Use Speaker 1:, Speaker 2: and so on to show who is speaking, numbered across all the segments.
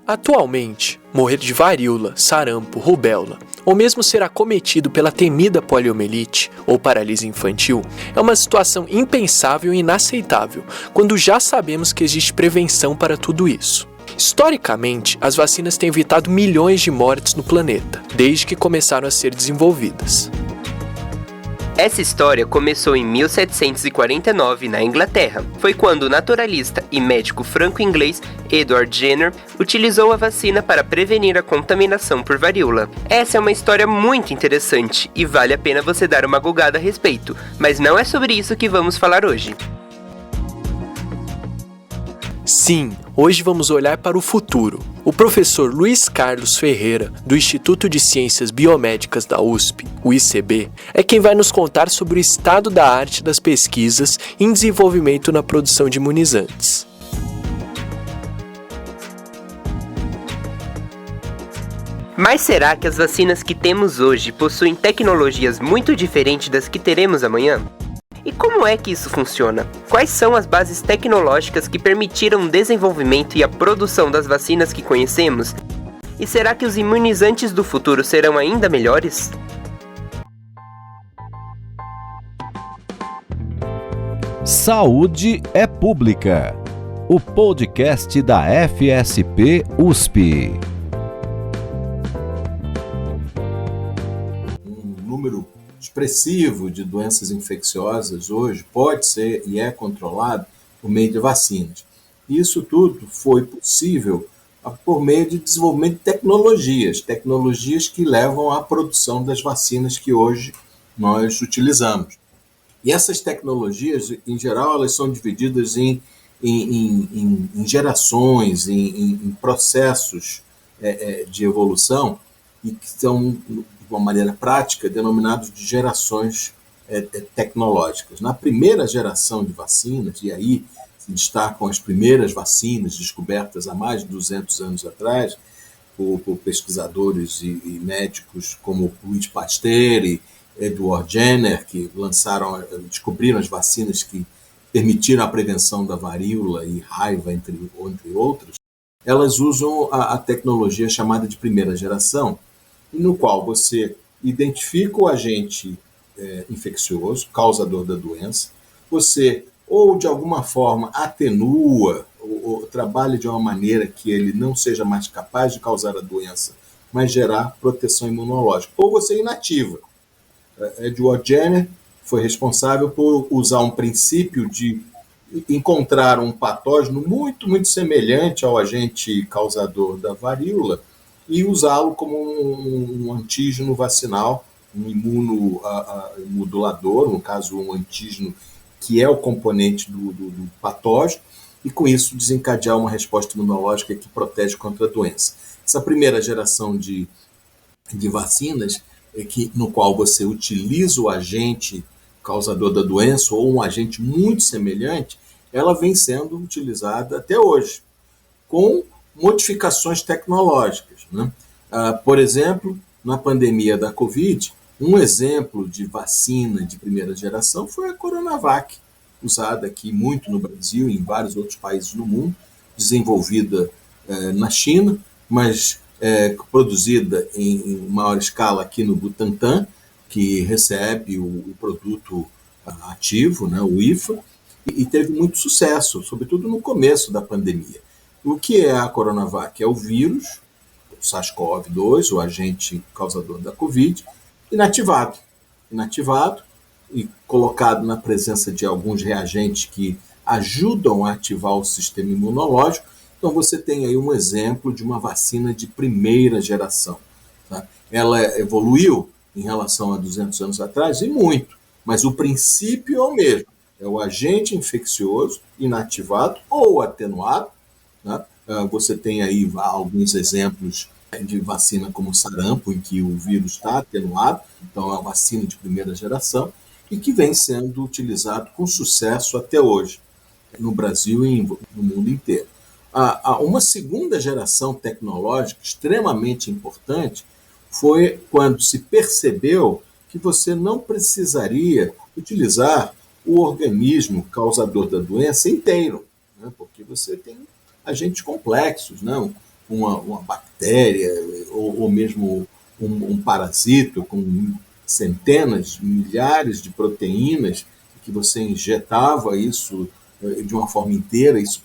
Speaker 1: Atualmente, morrer de varíola, sarampo, rubéola, ou mesmo ser acometido pela temida poliomielite ou paralisia infantil, é uma situação impensável e inaceitável, quando já sabemos que existe prevenção para tudo isso. Historicamente, as vacinas têm evitado milhões de mortes no planeta, desde que começaram a ser desenvolvidas.
Speaker 2: Essa história começou em 1749 na Inglaterra. Foi quando o naturalista e médico franco-inglês Edward Jenner utilizou a vacina para prevenir a contaminação por varíola. Essa é uma história muito interessante e vale a pena você dar uma gulgada a respeito, mas não é sobre isso que vamos falar hoje.
Speaker 1: Sim, hoje vamos olhar para o futuro. O professor Luiz Carlos Ferreira, do Instituto de Ciências Biomédicas da USP, o ICB, é quem vai nos contar sobre o estado da arte das pesquisas em desenvolvimento na produção de imunizantes.
Speaker 2: Mas será que as vacinas que temos hoje possuem tecnologias muito diferentes das que teremos amanhã? E como é que isso funciona? Quais são as bases tecnológicas que permitiram o desenvolvimento e a produção das vacinas que conhecemos? E será que os imunizantes do futuro serão ainda melhores?
Speaker 3: Saúde é Pública, o podcast da FSP USP.
Speaker 4: Um número expressivo de doenças infecciosas hoje pode ser e é controlado por meio de vacinas. Isso tudo foi possível por meio de desenvolvimento de tecnologias que levam à produção das vacinas que hoje nós utilizamos. E essas tecnologias, em geral, elas são divididas em gerações, em processos de evolução, e que são, de uma maneira prática, denominados de gerações tecnológicas. Na primeira geração de vacinas, e aí se destacam as primeiras vacinas descobertas há mais de 200 anos atrás, por pesquisadores e médicos como Louis Pasteur e Edward Jenner, que descobriram as vacinas que permitiram a prevenção da varíola e raiva, entre outros. Elas usam a tecnologia chamada de primeira geração, no qual você identifica o agente infeccioso, causador da doença, você ou de alguma forma atenua ou trabalha de uma maneira que ele não seja mais capaz de causar a doença, mas gerar proteção imunológica, ou você inativa. Edward Jenner foi responsável por usar um princípio de encontrar um patógeno muito, muito semelhante ao agente causador da varíola e usá-lo como um antígeno vacinal, um imunomodulador, no caso um antígeno que é o componente do patógeno, e com isso desencadear uma resposta imunológica que protege contra a doença. Essa primeira geração de vacinas, no qual você utiliza o agente causador da doença ou um agente muito semelhante, ela vem sendo utilizada até hoje, com modificações tecnológicas, né? Por exemplo, na pandemia da Covid, um exemplo de vacina de primeira geração foi a Coronavac, usada aqui muito no Brasil e em vários outros países no mundo, desenvolvida na China, mas produzida em maior escala aqui no Butantan, que recebe o produto ativo, né, o IFA, e teve muito sucesso, sobretudo no começo da pandemia. O que é a Coronavac? É o vírus, o SARS-CoV-2, o agente causador da Covid, inativado e colocado na presença de alguns reagentes que ajudam a ativar o sistema imunológico. Então você tem aí um exemplo de uma vacina de primeira geração. Tá? Ela evoluiu em relação a 200 anos atrás e muito, mas o princípio é o mesmo. É o agente infeccioso inativado ou atenuado. Né? Você tem aí alguns exemplos de vacina como sarampo, em que o vírus está atenuado, então é uma vacina de primeira geração, e que vem sendo utilizado com sucesso até hoje, no Brasil e no mundo inteiro. Uma segunda geração tecnológica extremamente importante foi quando se percebeu que você não precisaria utilizar o organismo causador da doença inteiro, né? Porque você tem agentes complexos, né? uma bactéria ou mesmo um parasito com centenas, milhares de proteínas, que você injetava isso de uma forma inteira, isso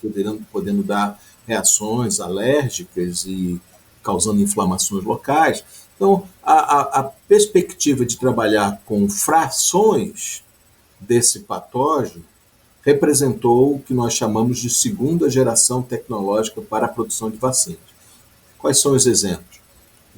Speaker 4: podendo dar reações alérgicas e causando inflamações locais. Então, a perspectiva de trabalhar com frações desse patógeno representou o que nós chamamos de segunda geração tecnológica para a produção de vacinas. Quais são os exemplos?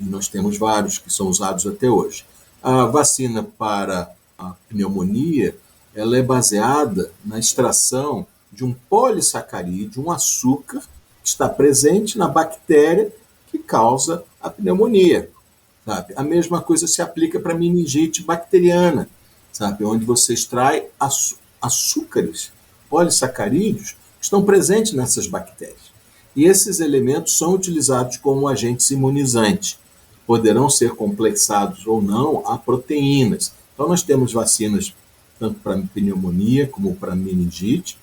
Speaker 4: E nós temos vários que são usados até hoje. A vacina para a pneumonia, ela é baseada na extração de um polissacarídeo, um açúcar, que está presente na bactéria que causa a pneumonia. Sabe? A mesma coisa se aplica para a meningite bacteriana, sabe? Onde você extrai açúcares, polissacarídeos, que estão presentes nessas bactérias. E esses elementos são utilizados como agentes imunizantes. Poderão ser complexados ou não a proteínas. Então, nós temos vacinas tanto para pneumonia como para meningite,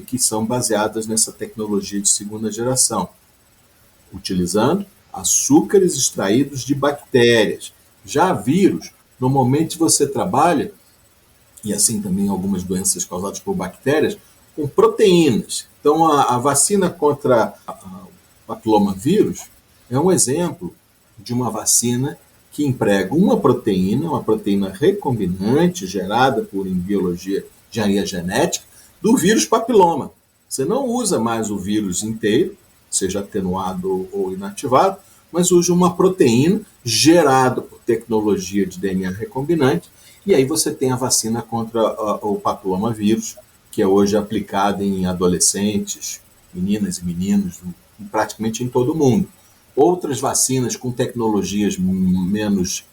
Speaker 4: que são baseadas nessa tecnologia de segunda geração, utilizando açúcares extraídos de bactérias. Já vírus, normalmente você trabalha, e assim também algumas doenças causadas por bactérias, com proteínas. Então, a vacina contra o papilomavírus é um exemplo de uma vacina que emprega uma proteína recombinante, gerada em biologia, engenharia genética, do vírus papiloma. Você não usa mais o vírus inteiro, seja atenuado ou inativado, mas usa uma proteína gerada por tecnologia de DNA recombinante, e aí você tem a vacina contra o papilomavírus, que é hoje aplicada em adolescentes, meninas e meninos, praticamente em todo o mundo. Outras vacinas com tecnologias menos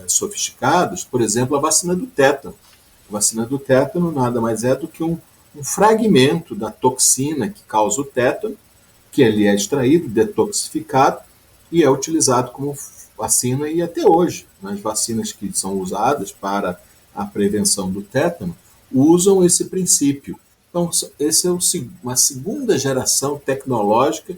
Speaker 4: sofisticadas, por exemplo, a vacina do tétano. A vacina do tétano nada mais é do que um fragmento da toxina que causa o tétano, que ele é extraído, detoxificado, e é utilizado como vacina, e até hoje, nas vacinas que são usadas para a prevenção do tétano, usam esse princípio. Então, esse é uma segunda geração tecnológica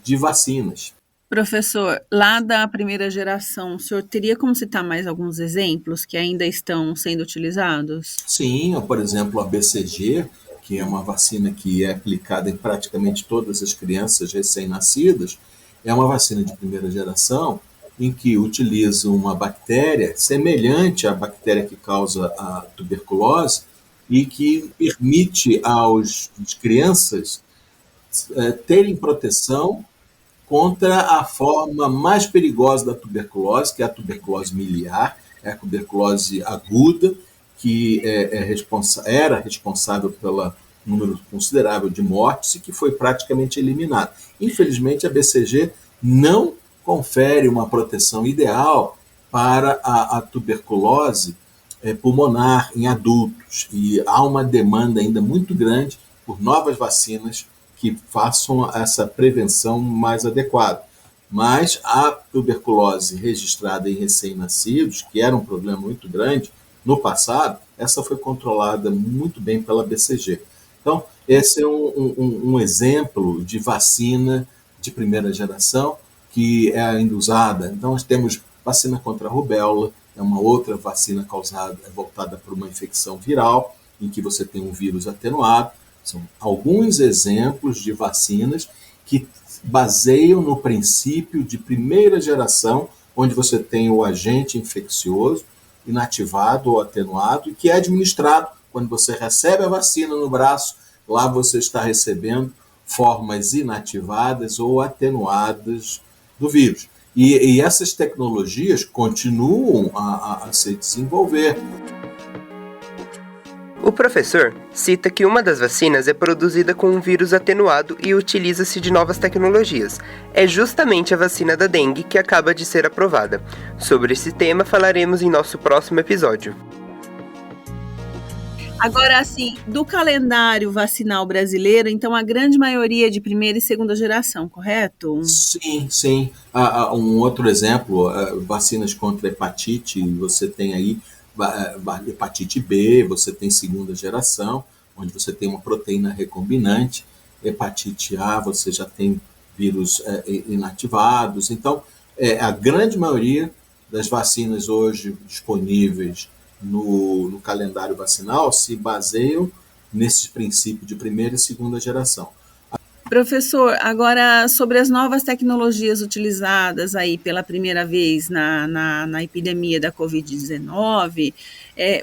Speaker 4: de vacinas.
Speaker 5: Professor, lá da primeira geração, o senhor teria como citar mais alguns exemplos que ainda estão sendo utilizados?
Speaker 4: Sim, por exemplo, a BCG, que é uma vacina que é aplicada em praticamente todas as crianças recém-nascidas, é uma vacina de primeira geração em que utiliza uma bactéria semelhante à bactéria que causa a tuberculose e que permite às crianças terem proteção contra a forma mais perigosa da tuberculose, que é a tuberculose miliar, é a tuberculose aguda, que era responsável pelo número considerável de mortes e que foi praticamente eliminada. Infelizmente, a BCG não confere uma proteção ideal para a tuberculose pulmonar em adultos, e há uma demanda ainda muito grande por novas vacinas que façam essa prevenção mais adequada. Mas a tuberculose registrada em recém-nascidos, que era um problema muito grande no passado, essa foi controlada muito bem pela BCG. Então, esse é um exemplo de vacina de primeira geração que é ainda usada. Então, nós temos vacina contra a rubéola, é uma outra vacina voltada para uma infecção viral, em que você tem um vírus atenuado. São alguns exemplos de vacinas que baseiam no princípio de primeira geração, onde você tem o agente infeccioso inativado ou atenuado e que é administrado quando você recebe a vacina no braço. Lá você está recebendo formas inativadas ou atenuadas do vírus. E essas tecnologias continuam a se desenvolver.
Speaker 2: O professor cita que uma das vacinas é produzida com um vírus atenuado e utiliza-se de novas tecnologias. É justamente a vacina da dengue que acaba de ser aprovada. Sobre esse tema falaremos em nosso próximo episódio.
Speaker 5: Agora, assim, do calendário vacinal brasileiro, então a grande maioria de primeira e segunda geração, correto?
Speaker 4: Sim, sim. Um outro exemplo, vacinas contra hepatite, você tem aí hepatite B, você tem segunda geração, onde você tem uma proteína recombinante. Hepatite A, você já tem vírus inativados. Então, a grande maioria das vacinas hoje disponíveis no calendário vacinal se baseiam nesse princípio de primeira e segunda geração.
Speaker 5: Professor, agora sobre as novas tecnologias utilizadas aí pela primeira vez na epidemia da Covid-19,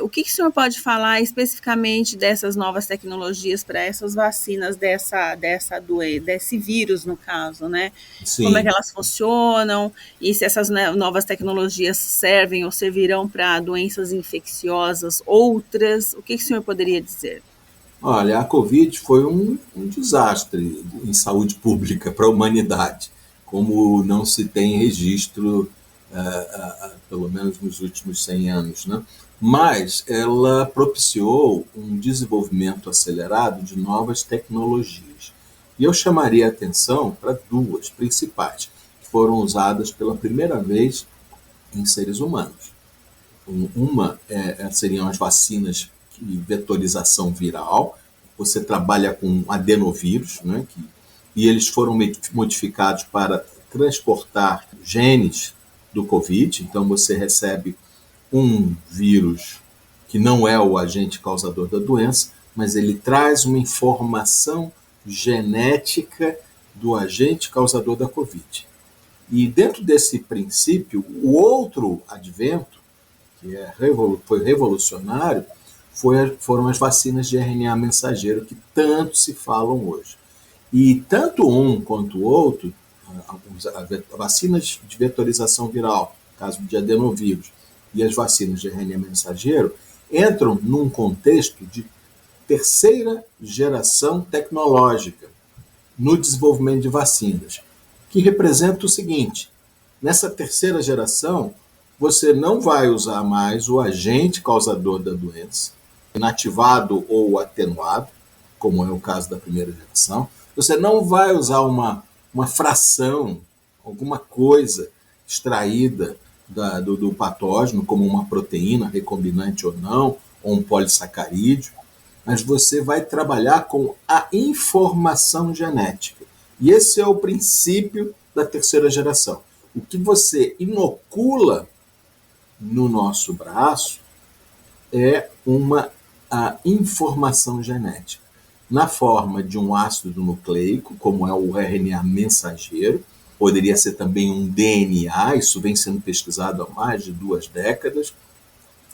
Speaker 5: o que o senhor pode falar especificamente dessas novas tecnologias para essas vacinas desse vírus, no caso, né?
Speaker 4: Sim.
Speaker 5: Como é que elas funcionam e se essas novas tecnologias servem ou servirão para doenças infecciosas outras? O que o senhor poderia dizer?
Speaker 4: Olha, a Covid foi um desastre em saúde pública para a humanidade, como não se tem registro, pelo menos nos últimos 100 anos, né? Mas ela propiciou um desenvolvimento acelerado de novas tecnologias. E eu chamaria a atenção para duas principais, que foram usadas pela primeira vez em seres humanos. Uma seriam as vacinas de vetorização viral. Você trabalha com adenovírus, né, e eles foram modificados para transportar genes do Covid. Então você recebe um vírus que não é o agente causador da doença, mas ele traz uma informação genética do agente causador da Covid. E dentro desse princípio, o outro advento, que foi revolucionário, foram as vacinas de RNA mensageiro, que tanto se falam hoje. E tanto um quanto o outro, vacinas de vetorização viral, caso de adenovírus, e as vacinas de RNA mensageiro, entram num contexto de terceira geração tecnológica no desenvolvimento de vacinas, que representa o seguinte: nessa terceira geração, você não vai usar mais o agente causador da doença, inativado ou atenuado, como é o caso da primeira geração. Você não vai usar uma fração, alguma coisa extraída do patógeno, como uma proteína, recombinante ou não, ou um polissacarídeo, mas você vai trabalhar com a informação genética. E esse é o princípio da terceira geração. O que você inocula no nosso braço é a informação genética, na forma de um ácido nucleico, como é o RNA mensageiro, poderia ser também um DNA, isso vem sendo pesquisado há mais de 2 décadas,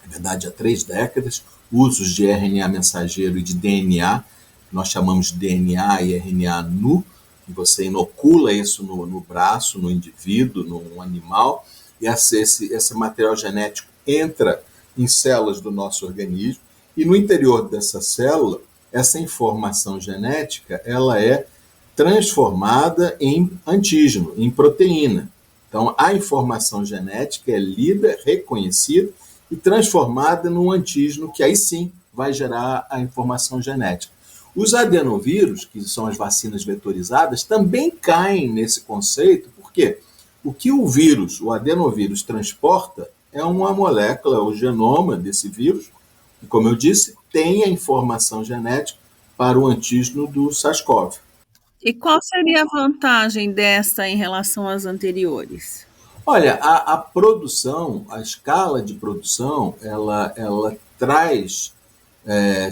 Speaker 4: na verdade há 3 décadas, usos de RNA mensageiro e de DNA, nós chamamos de DNA e RNA nu, e você inocula isso no braço, no indivíduo, no animal, e esse material genético entra em células do nosso organismo, e no interior dessa célula, essa informação genética ela é transformada em antígeno, em proteína. Então, a informação genética é lida, reconhecida e transformada num antígeno que aí sim vai gerar a informação genética. Os adenovírus, que são as vacinas vetorizadas, também caem nesse conceito, porque o que o vírus, o adenovírus, transporta é uma molécula, o genoma desse vírus, e, como eu disse, tem a informação genética para o antígeno do SARS-CoV.
Speaker 5: E qual seria a vantagem desta em relação às anteriores?
Speaker 4: Olha, a produção, a escala de produção, ela traz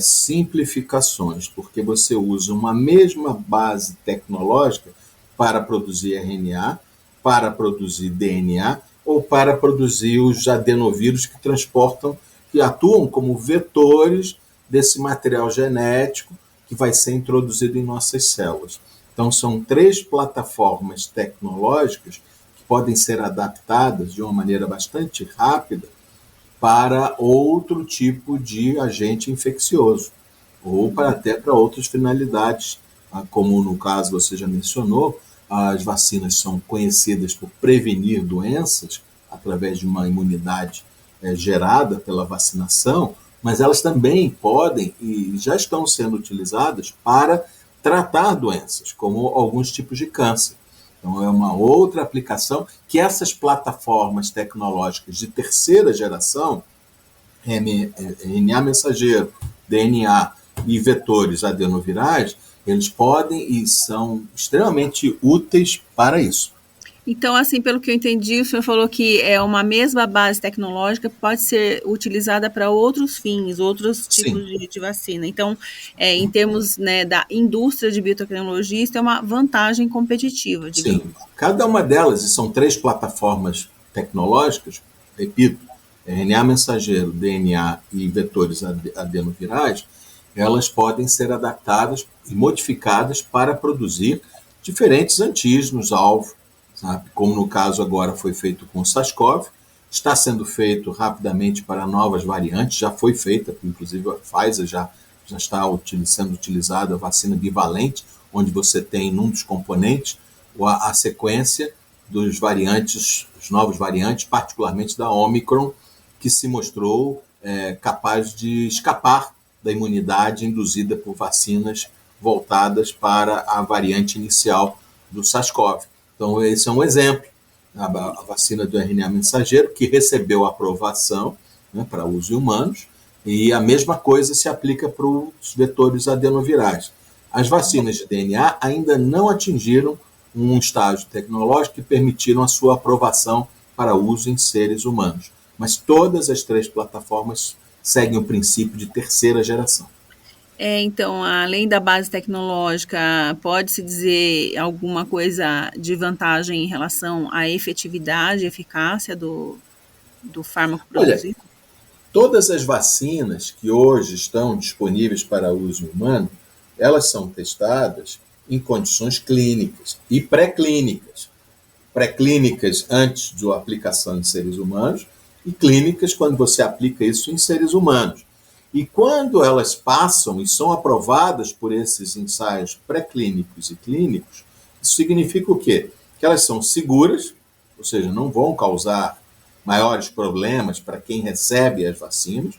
Speaker 4: simplificações, porque você usa uma mesma base tecnológica para produzir RNA, para produzir DNA ou para produzir os adenovírus que atuam como vetores desse material genético que vai ser introduzido em nossas células. Então, são 3 plataformas tecnológicas que podem ser adaptadas de uma maneira bastante rápida para outro tipo de agente infeccioso, ou até para outras finalidades, como no caso você já mencionou, as vacinas são conhecidas por prevenir doenças através de uma imunidade gerada pela vacinação, mas elas também podem e já estão sendo utilizadas para tratar doenças, como alguns tipos de câncer. Então, é uma outra aplicação que essas plataformas tecnológicas de terceira geração, RNA mensageiro, DNA e vetores adenovirais, eles podem e são extremamente úteis para isso.
Speaker 5: Então, assim, pelo que eu entendi, o senhor falou que é uma mesma base tecnológica pode ser utilizada para outros fins, outros tipos de vacina. Então, em termos, né, da indústria de biotecnologia, isso é uma vantagem competitiva, digamos.
Speaker 4: Sim, cada uma delas, e são 3 plataformas tecnológicas, repito, RNA mensageiro, DNA e vetores adenovirais, elas podem ser adaptadas e modificadas para produzir diferentes antígenos-alvo, sabe? Como no caso agora foi feito com o SARS-CoV, está sendo feito rapidamente para novas variantes, já foi feita, inclusive a Pfizer já está sendo utilizada a vacina bivalente, onde você tem num dos componentes a sequência dos variantes, os novos variantes, particularmente da Omicron, que se mostrou capaz de escapar da imunidade induzida por vacinas voltadas para a variante inicial do SARS-CoV. Então, esse é um exemplo. A vacina do RNA mensageiro, que recebeu aprovação, né, para uso em humanos, e a mesma coisa se aplica para os vetores adenovirais. As vacinas de DNA ainda não atingiram um estágio tecnológico que permitiram a sua aprovação para uso em seres humanos. Mas todas as 3 plataformas seguem o princípio de terceira geração.
Speaker 5: Então, além da base tecnológica, pode-se dizer alguma coisa de vantagem em relação à efetividade e eficácia do fármaco produzido?
Speaker 4: Olha, todas as vacinas que hoje estão disponíveis para uso humano, elas são testadas em condições clínicas e pré-clínicas. Pré-clínicas antes da aplicação em seres humanos e clínicas quando você aplica isso em seres humanos. E quando elas passam e são aprovadas por esses ensaios pré-clínicos e clínicos, isso significa o quê? Que elas são seguras, ou seja, não vão causar maiores problemas para quem recebe as vacinas.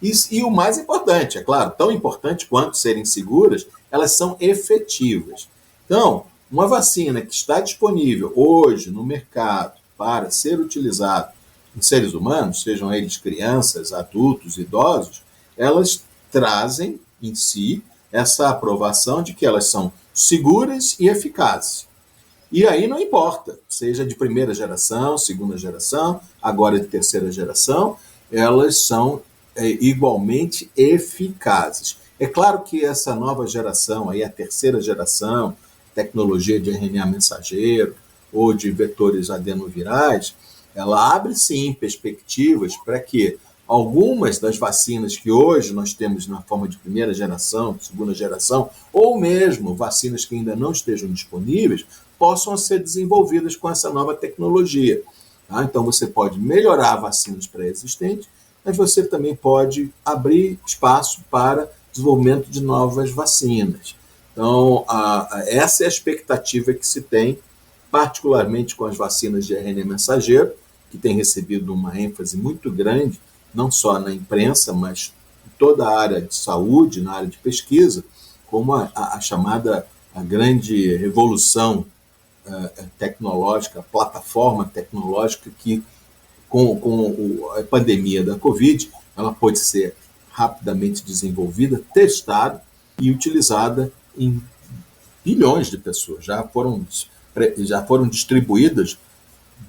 Speaker 4: E o mais importante, é claro, tão importante quanto serem seguras, elas são efetivas. Então, uma vacina que está disponível hoje no mercado para ser utilizada em seres humanos, sejam eles crianças, adultos, idosos, elas trazem em si essa aprovação de que elas são seguras e eficazes. E aí não importa, seja de primeira geração, segunda geração, agora de terceira geração, elas são igualmente eficazes. É claro que essa nova geração, aí a terceira geração, tecnologia de RNA mensageiro ou de vetores adenovirais, ela abre sim perspectivas para que algumas das vacinas que hoje nós temos na forma de primeira geração, segunda geração, ou mesmo vacinas que ainda não estejam disponíveis, possam ser desenvolvidas com essa nova tecnologia. Tá? Então você pode melhorar vacinas pré-existentes, mas você também pode abrir espaço para desenvolvimento de novas vacinas. Então, essa é a expectativa que se tem, particularmente com as vacinas de RNA mensageiro, que tem recebido uma ênfase muito grande, não só na imprensa, mas em toda a área de saúde, na área de pesquisa, como a chamada a grande revolução tecnológica, plataforma tecnológica que, com a pandemia da Covid, ela pode ser rapidamente desenvolvida, testada e utilizada em bilhões de pessoas. Já foram distribuídas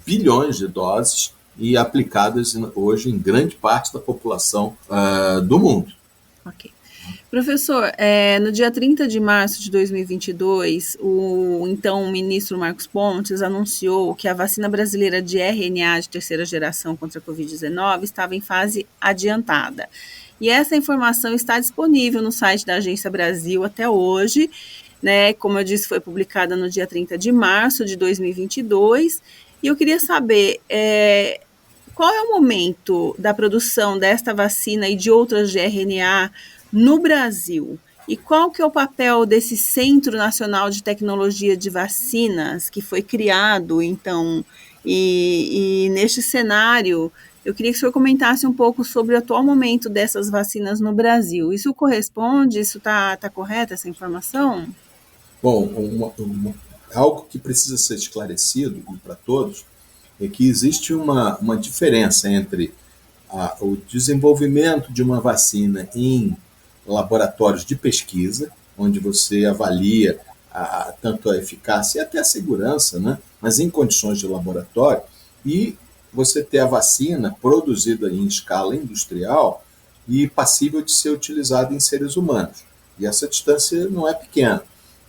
Speaker 4: bilhões de doses e aplicadas hoje em grande parte da população do mundo.
Speaker 5: Ok. Professor, no dia 30 de março de 2022, o então ministro Marcos Pontes anunciou que a vacina brasileira de RNA de terceira geração contra a Covid-19 estava em fase adiantada. E essa informação está disponível no site da Agência Brasil até hoje, né? Como eu disse, foi publicada no dia 30 de março de 2022. E eu queria saber qual é o momento da produção desta vacina e de outras de RNA no Brasil? E qual que é o papel desse Centro Nacional de Tecnologia de Vacinas que foi criado, então, e neste cenário, eu queria que o senhor comentasse um pouco sobre o atual momento dessas vacinas no Brasil. Isso corresponde? Isso está correta, essa informação?
Speaker 4: Bom, algo que precisa ser esclarecido para todos é que existe uma diferença entre o desenvolvimento de uma vacina em laboratórios de pesquisa, onde você avalia tanto a eficácia e até a segurança, né? Mas em condições de laboratório, e você ter a vacina produzida em escala industrial e passível de ser utilizada em seres humanos. E essa distância não é pequena,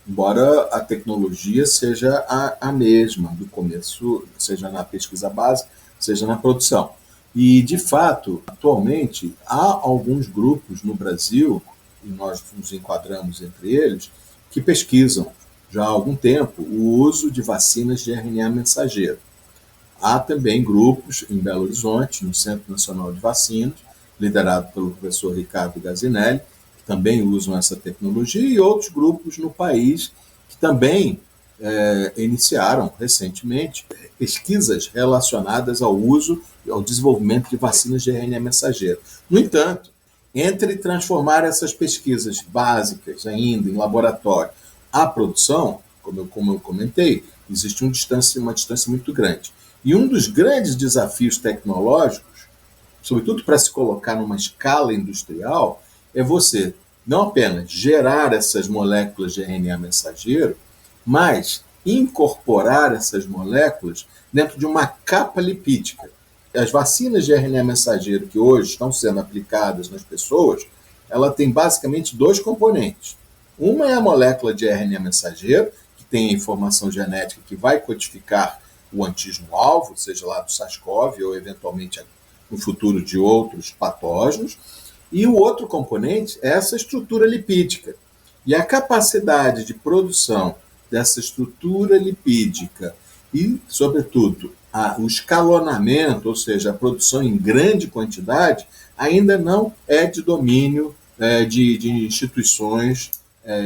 Speaker 4: embora a tecnologia seja a mesma do começo, seja na pesquisa básica, seja na produção. E, de fato, atualmente, há alguns grupos no Brasil, e nós nos enquadramos entre eles, que pesquisam já há algum tempo o uso de vacinas de RNA mensageiro. Há também grupos em Belo Horizonte, no Centro Nacional de Vacinas, liderado pelo professor Ricardo Gazinelli, que também usam essa tecnologia, e outros grupos no país que também iniciaram recentemente pesquisas relacionadas ao uso e ao desenvolvimento de vacinas de RNA mensageiro. No entanto, entre transformar essas pesquisas básicas ainda em laboratório à produção, como eu comentei, existe uma distância muito grande. E um dos grandes desafios tecnológicos, sobretudo para se colocar numa escala industrial, é você não apenas gerar essas moléculas de RNA mensageiro, mas incorporar essas moléculas dentro de uma capa lipídica. As vacinas de RNA mensageiro que hoje estão sendo aplicadas nas pessoas, ela tem basicamente dois componentes. Uma é a molécula de RNA mensageiro, que tem a informação genética que vai codificar o antígeno-alvo, seja lá do SARS-CoV ou eventualmente no futuro de outros patógenos. E o outro componente é essa estrutura lipídica. E a capacidade de produção dessa estrutura lipídica e, sobretudo, o escalonamento, ou seja, a produção em grande quantidade, ainda não é de domínio de instituições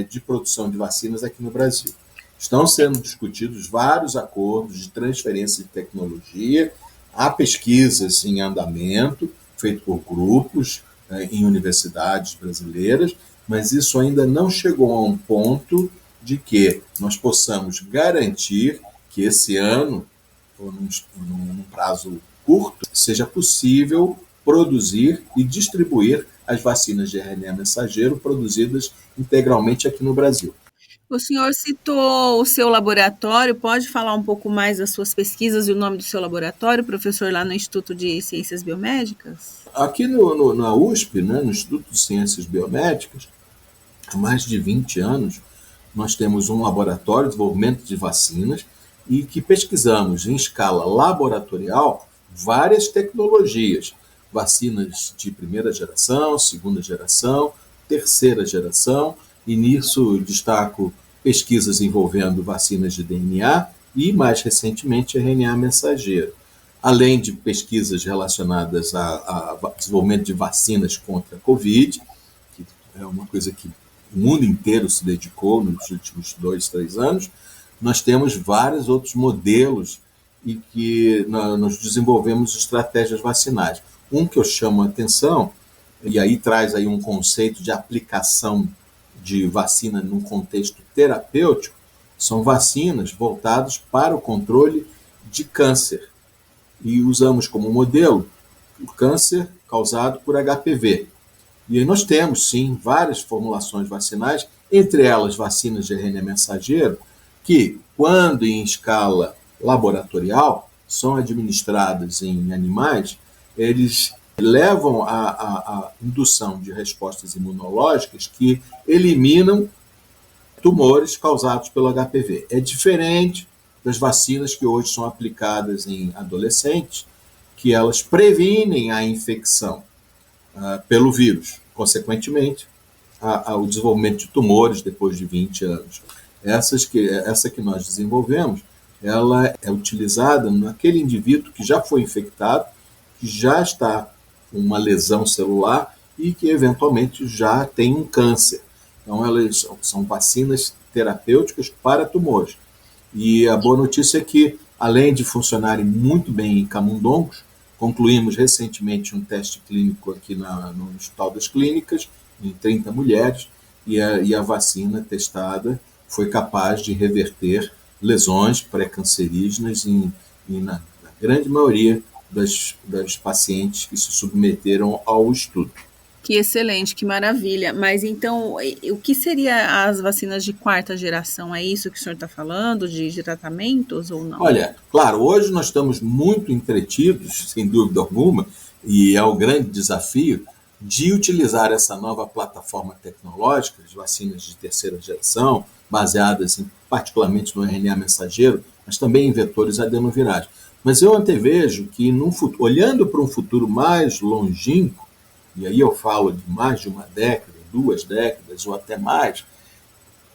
Speaker 4: de produção de vacinas aqui no Brasil. Estão sendo discutidos vários acordos de transferência de tecnologia, há pesquisas em andamento, feitas por grupos em universidades brasileiras, mas isso ainda não chegou a um ponto de que nós possamos garantir que esse ano, ou num prazo curto, seja possível produzir e distribuir as vacinas de RNA mensageiro produzidas integralmente aqui no Brasil.
Speaker 5: O senhor citou o seu laboratório, pode falar um pouco mais das suas pesquisas e o nome do seu laboratório, professor, lá no Instituto de Ciências Biomédicas?
Speaker 4: Aqui na USP, né, no Instituto de Ciências Biomédicas, há mais de 20 anos, nós temos um laboratório de desenvolvimento de vacinas e que pesquisamos em escala laboratorial várias tecnologias, vacinas de primeira geração, segunda geração, terceira geração, e nisso destaco pesquisas envolvendo vacinas de DNA e, mais recentemente, RNA mensageiro. Além de pesquisas relacionadas a desenvolvimento de vacinas contra a Covid, que é uma coisa que o mundo inteiro se dedicou nos últimos 2, 3 anos, nós temos vários outros modelos e que nós desenvolvemos estratégias vacinais. Um que eu chamo a atenção, e aí traz aí um conceito de aplicação de vacina num contexto terapêutico, são vacinas voltadas para o controle de câncer. E usamos como modelo o câncer causado por HPV. E aí nós temos, sim, várias formulações vacinais, entre elas vacinas de RNA mensageiro, que, quando em escala laboratorial, são administradas em animais, eles levam à indução de respostas imunológicas que eliminam tumores causados pelo HPV. É diferente das vacinas que hoje são aplicadas em adolescentes, que elas previnem a infecção pelo vírus, consequentemente, o desenvolvimento de tumores depois de 20 anos. Essa que nós desenvolvemos, ela é utilizada naquele indivíduo que já foi infectado, que já está com uma lesão celular e que eventualmente já tem um câncer. Então, elas são vacinas terapêuticas para tumores. E a boa notícia é que, além de funcionarem muito bem em camundongos, concluímos recentemente um teste clínico aqui no Hospital das Clínicas, em 30 mulheres, e a vacina testada foi capaz de reverter lesões pré-cancerígenas na grande maioria das pacientes que se submeteram ao estudo.
Speaker 5: Que excelente, que maravilha. Mas então, o que seria as vacinas de quarta geração? É isso que o senhor está falando, de tratamentos ou não?
Speaker 4: Olha, claro, hoje nós estamos muito entretidos, sem dúvida alguma, e é o grande desafio de utilizar essa nova plataforma tecnológica, as vacinas de terceira geração, baseadas particularmente no RNA mensageiro, mas também em vetores adenovirais. Mas eu antevejo que, olhando para um futuro mais longínquo, e aí eu falo de mais de uma década, 2 décadas ou até mais,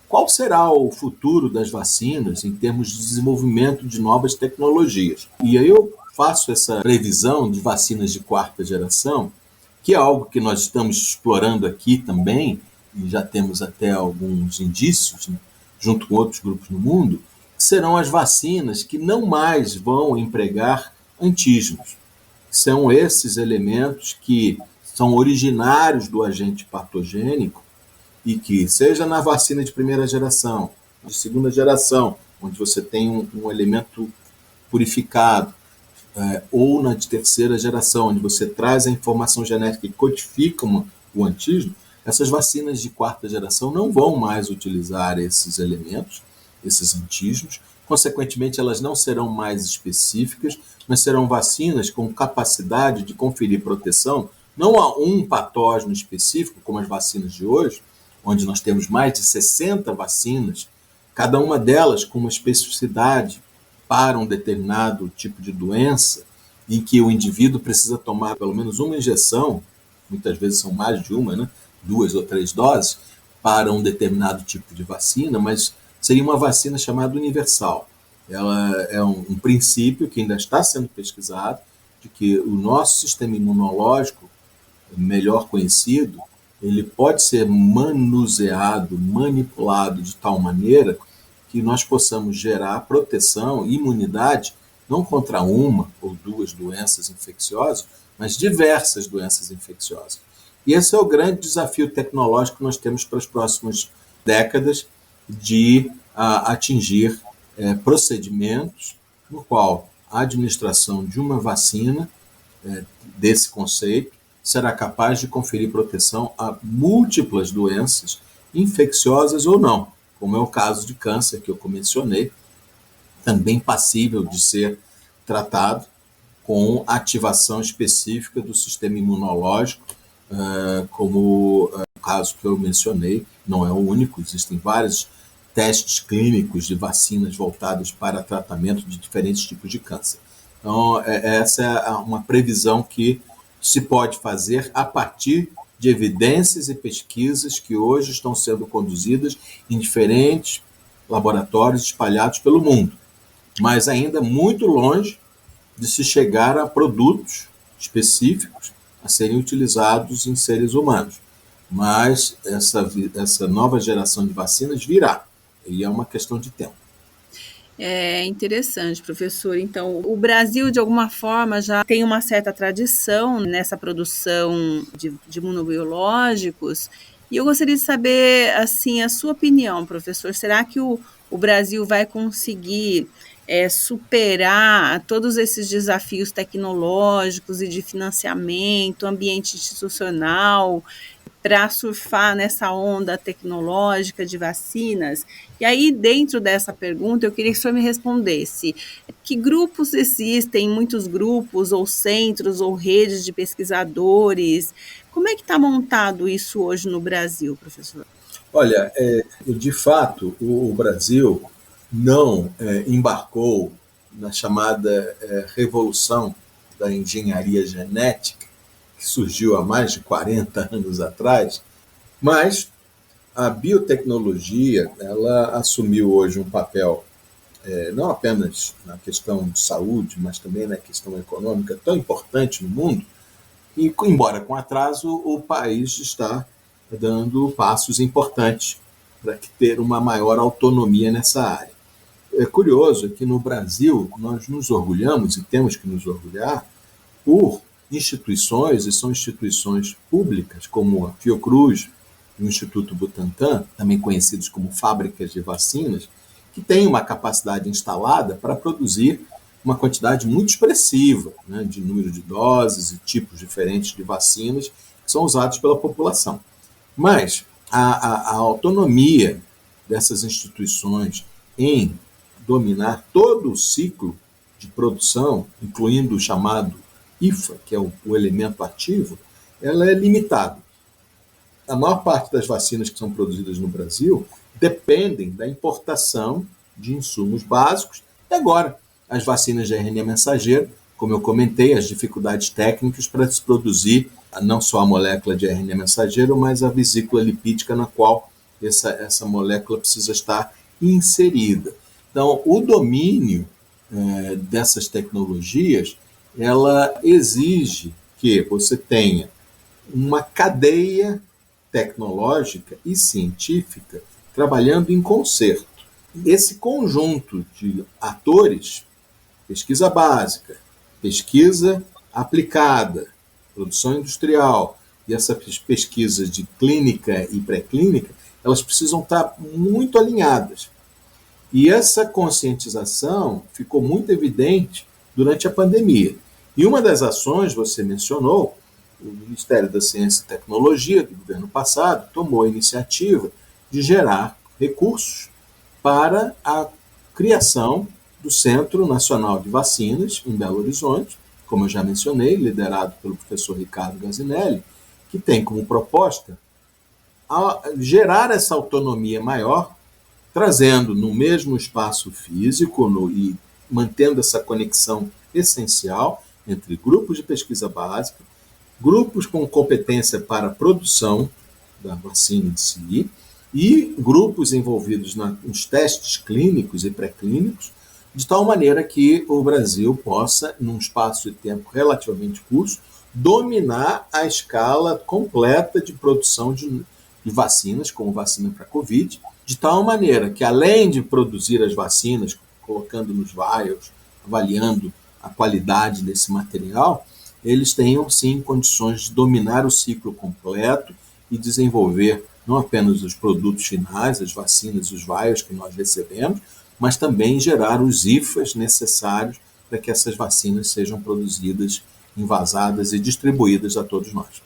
Speaker 4: qual será o futuro das vacinas em termos de desenvolvimento de novas tecnologias? E aí eu faço essa previsão de vacinas de quarta geração, que é algo que nós estamos explorando aqui também, e já temos até alguns indícios, né, junto com outros grupos no mundo, que serão as vacinas que não mais vão empregar antígenos. São esses elementos que são originários do agente patogênico e que, seja na vacina de primeira geração, de segunda geração, onde você tem um elemento purificado, ou na de terceira geração, onde você traz a informação genética e codifica o antígeno, essas vacinas de quarta geração não vão mais utilizar esses elementos, esses antígenos, consequentemente elas não serão mais específicas, mas serão vacinas com capacidade de conferir proteção não a um patógeno específico, como as vacinas de hoje, onde nós temos mais de 60 vacinas, cada uma delas com uma especificidade para um determinado tipo de doença, em que o indivíduo precisa tomar pelo menos uma injeção, muitas vezes são mais de uma, né? 2 ou 3 doses, para um determinado tipo de vacina, mas seria uma vacina chamada universal. Ela é um princípio que ainda está sendo pesquisado, de que o nosso sistema imunológico, melhor conhecido, ele pode ser manuseado, manipulado de tal maneira que nós possamos gerar proteção e imunidade não contra uma ou 2 doenças infecciosas, mas diversas doenças infecciosas. E esse é o grande desafio tecnológico que nós temos para as próximas décadas, de atingir procedimentos no qual a administração de uma vacina desse conceito será capaz de conferir proteção a múltiplas doenças, infecciosas ou não, como é o caso de câncer que eu mencionei, também passível de ser tratado com ativação específica do sistema imunológico, como o caso que eu mencionei, não é o único, existem vários testes clínicos de vacinas voltadas para tratamento de diferentes tipos de câncer. Então, essa é uma previsão que se pode fazer a partir de evidências e pesquisas que hoje estão sendo conduzidas em diferentes laboratórios espalhados pelo mundo, mas ainda muito longe de se chegar a produtos específicos a serem utilizados em seres humanos. Mas essa nova geração de vacinas virá, e é uma questão de tempo.
Speaker 5: É interessante, professor. Então, o Brasil, de alguma forma, já tem uma certa tradição nessa produção de imunobiológicos. E eu gostaria de saber, assim, a sua opinião, professor. Será que o Brasil vai conseguir superar todos esses desafios tecnológicos e de financiamento, ambiente institucional, para surfar nessa onda tecnológica de vacinas? E aí, dentro dessa pergunta, eu queria que o senhor me respondesse: que grupos existem, muitos grupos, ou centros, ou redes de pesquisadores? Como é que está montado isso hoje no Brasil, professor?
Speaker 4: Olha, de fato, o Brasil não embarcou na chamada revolução da engenharia genética, que surgiu há mais de 40 anos atrás, mas a biotecnologia, ela assumiu hoje um papel não apenas na questão de saúde, mas também na questão econômica tão importante no mundo, e embora com atraso, o país está dando passos importantes para ter uma maior autonomia nessa área. É curioso que no Brasil nós nos orgulhamos, e temos que nos orgulhar, por instituições, e são instituições públicas, como a Fiocruz e o Instituto Butantan, também conhecidos como fábricas de vacinas, que têm uma capacidade instalada para produzir uma quantidade muito expressiva, né, de número de doses e tipos diferentes de vacinas que são usados pela população. Mas a autonomia dessas instituições em dominar todo o ciclo de produção, incluindo o chamado IFA, que é o elemento ativo, ela é limitada. A maior parte das vacinas que são produzidas no Brasil dependem da importação de insumos básicos. E agora, as vacinas de RNA mensageiro, como eu comentei, as dificuldades técnicas para se produzir não só a molécula de RNA mensageiro, mas a vesícula lipídica na qual essa molécula precisa estar inserida. Então, o domínio dessas tecnologias, ela exige que você tenha uma cadeia tecnológica e científica trabalhando em concerto. Esse conjunto de atores, pesquisa básica, pesquisa aplicada, produção industrial e essas pesquisas de clínica e pré-clínica, elas precisam estar muito alinhadas. E essa conscientização ficou muito evidente durante a pandemia. E uma das ações, você mencionou, o Ministério da Ciência e Tecnologia do governo passado tomou a iniciativa de gerar recursos para a criação do Centro Nacional de Vacinas, em Belo Horizonte, como eu já mencionei, liderado pelo professor Ricardo Gazinelli, que tem como proposta gerar essa autonomia maior, trazendo no mesmo espaço físico e mantendo essa conexão essencial entre grupos de pesquisa básica, grupos com competência para a produção da vacina em si e grupos envolvidos nos testes clínicos e pré-clínicos, de tal maneira que o Brasil possa, num espaço de tempo relativamente curto, dominar a escala completa de produção de vacinas, como vacina para Covid, de tal maneira que, além de produzir as vacinas, colocando nos vials, avaliando a qualidade desse material, eles tenham, sim, condições de dominar o ciclo completo e desenvolver não apenas os produtos finais, as vacinas, os vials que nós recebemos, mas também gerar os IFAs necessários para que essas vacinas sejam produzidas, envasadas e distribuídas a todos nós.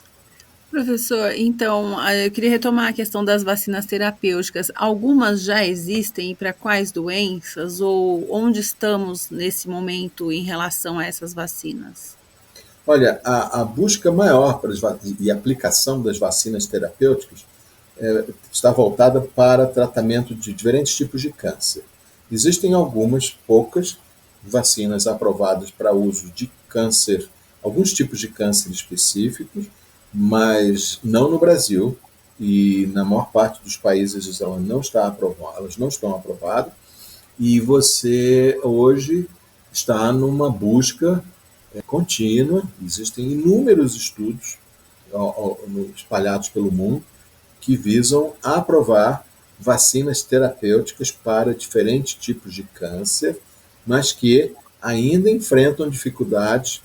Speaker 5: Professor, então, eu queria retomar a questão das vacinas terapêuticas. Algumas já existem e para quais doenças? Ou onde estamos nesse momento em relação a essas vacinas?
Speaker 4: Olha, a busca maior e aplicação das vacinas terapêuticas está voltada para tratamento de diferentes tipos de câncer. Existem poucas vacinas aprovadas para uso de câncer, alguns tipos de câncer específicos, mas não no Brasil, e na maior parte dos países elas não estão aprovadas, e você hoje está numa busca contínua. Existem inúmeros estudos espalhados pelo mundo que visam aprovar vacinas terapêuticas para diferentes tipos de câncer, mas que ainda enfrentam dificuldades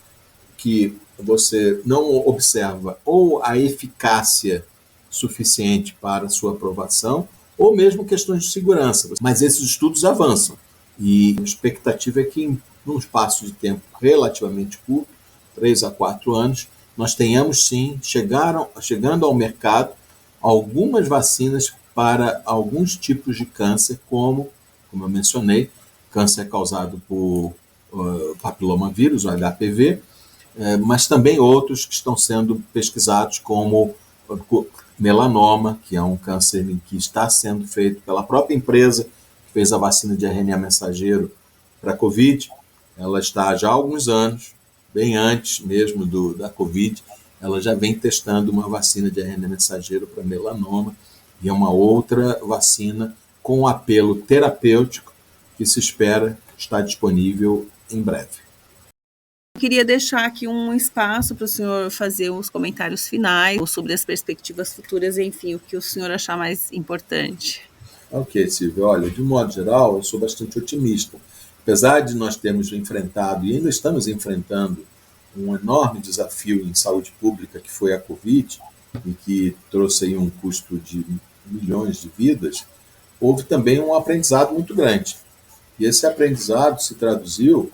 Speaker 4: que você não observa ou a eficácia suficiente para sua aprovação, ou mesmo questões de segurança. Mas esses estudos avançam e a expectativa é que, num espaço de tempo relativamente curto, 3 a 4 anos, nós tenhamos sim, chegando ao mercado, algumas vacinas para alguns tipos de câncer, como eu mencionei, câncer causado por papilomavírus, o HPV, mas também outros que estão sendo pesquisados, como melanoma, que é um câncer que está sendo feito pela própria empresa que fez a vacina de RNA mensageiro para a Covid. Ela está já há alguns anos, bem antes mesmo da Covid, ela já vem testando uma vacina de RNA mensageiro para melanoma, e é uma outra vacina com apelo terapêutico que se espera estar disponível em breve.
Speaker 5: Eu queria deixar aqui um espaço para o senhor fazer os comentários finais sobre as perspectivas futuras, enfim, o que o senhor achar mais importante.
Speaker 4: Ok, Silvia. Olha, de um modo geral, eu sou bastante otimista. Apesar de nós termos enfrentado e ainda estamos enfrentando um enorme desafio em saúde pública, que foi a Covid, e que trouxe aí um custo de milhões de vidas, houve também um aprendizado muito grande. E esse aprendizado se traduziu,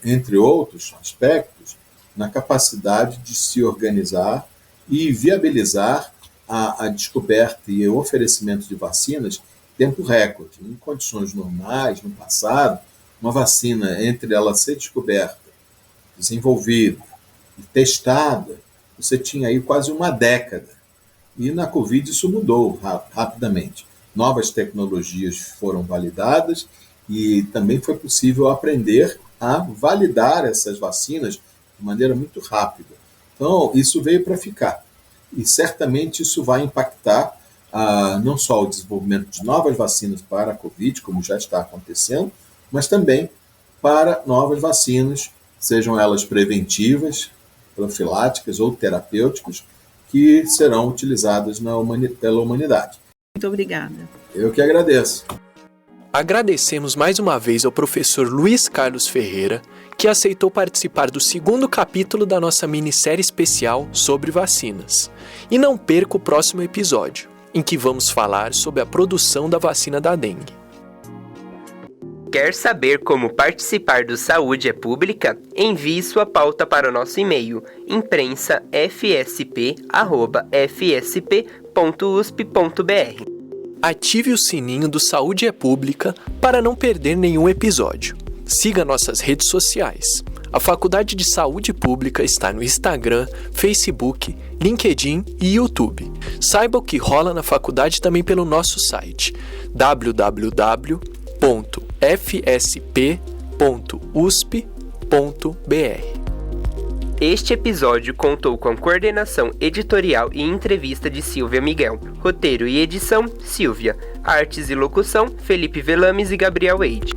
Speaker 4: entre outros aspectos, na capacidade de se organizar e viabilizar a descoberta e o oferecimento de vacinas em tempo recorde. Em condições normais, no passado, uma vacina, entre ela ser descoberta, desenvolvida e testada, você tinha aí quase uma década. E na Covid isso mudou rapidamente. Novas tecnologias foram validadas e também foi possível aprender a validar essas vacinas de maneira muito rápida. Então, isso veio para ficar. E certamente isso vai impactar não só o desenvolvimento de novas vacinas para a Covid, como já está acontecendo, mas também para novas vacinas, sejam elas preventivas, profiláticas ou terapêuticas, que serão utilizadas pela humanidade.
Speaker 5: Muito obrigada.
Speaker 4: Eu que agradeço.
Speaker 1: Agradecemos mais uma vez ao professor Luiz Carlos Ferreira, que aceitou participar do 2º capítulo da nossa minissérie especial sobre vacinas. E não perca o próximo episódio, em que vamos falar sobre a produção da vacina da dengue.
Speaker 2: Quer saber como participar do Saúde é Pública? Envie sua pauta para o nosso e-mail imprensafsp@fsp.usp.br.
Speaker 1: Ative o sininho do Saúde é Pública para não perder nenhum episódio. Siga nossas redes sociais. A Faculdade de Saúde Pública está no Instagram, Facebook, LinkedIn e YouTube. Saiba o que rola na faculdade também pelo nosso site www.fsp.usp.br.
Speaker 2: Este episódio contou com coordenação editorial e entrevista de Silvia Miguel. Roteiro e edição, Silvia. Artes e locução, Felipe Velames e Gabriel Eide.